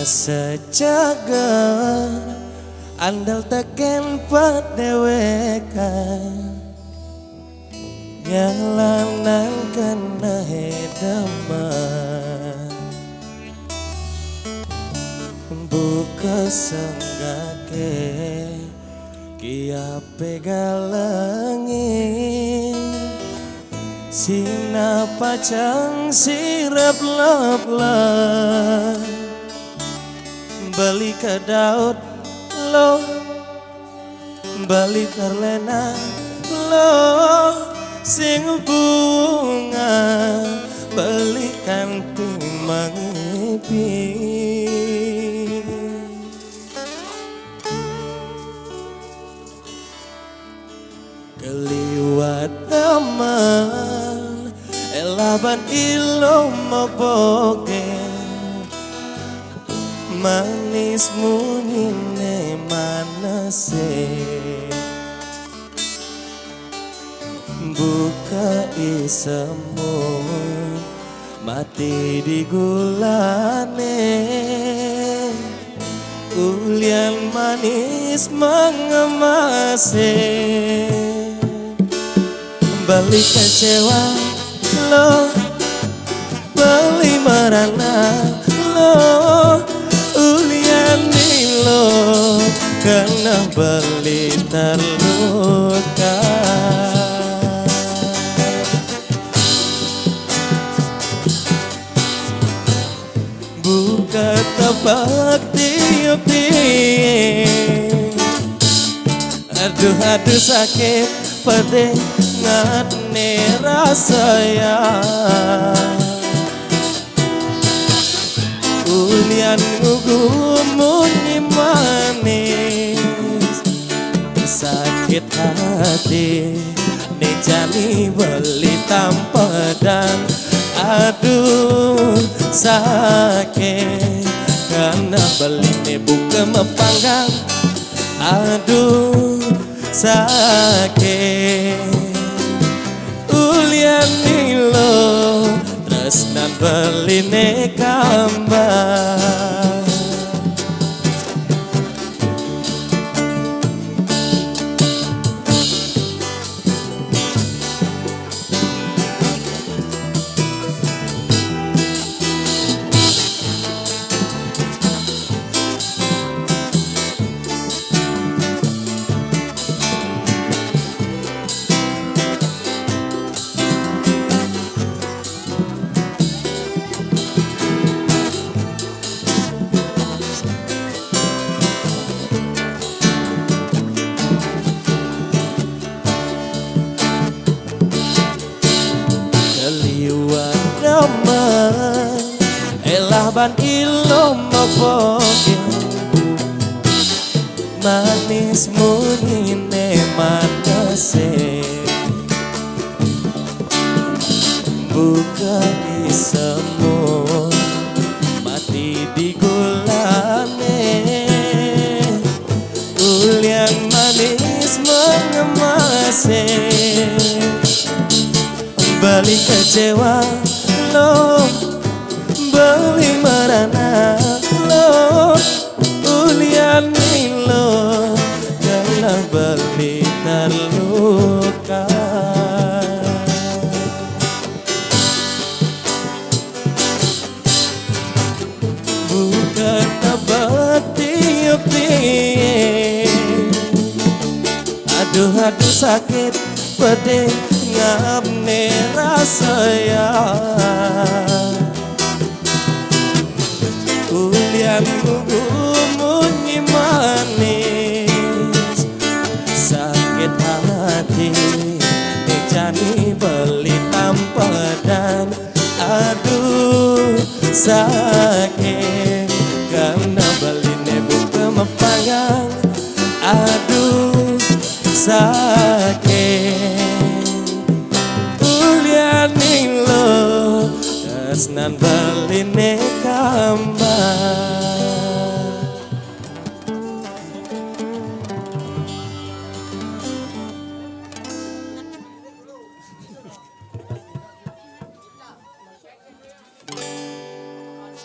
sejagar andal teken padewekan nyalanan kena hedaman buka senggake kia pegalangi sina pacang sirap lap-lap bali ke Daud lo bali terlena lo sing bunga balikan timang ipi keliwat teman elaban ilmu maboke manis munyine manase buka isemu mati di gulane ulian manis mengemase balik kecewa lo beli merana lo ulian lo kena beli terluka buka tebak tiup-tiup aduh sakit pedih ngatne rasaya ulian ngugum munyi manis sakit hati nejani beli tanpa dan aduh sakit karena beli ne buka mepanggang aduh sakit ulian nilo tresnan beli ne kambar elaban ilmu maboke manis munyine manase buka isemu mati di gulane ulian manis mengemase balik kecewa lo beli merana lo ulian lo karena beli terluka buka tebak tiup-tiup aduh sakit pedih ngapne rasaya ulian ngugum munyi manis sakit hati nejani beli tanpa dan aduh sakit karena beli ne buka mepanggang aduh sakit ulian lo tresnan beli ne kambar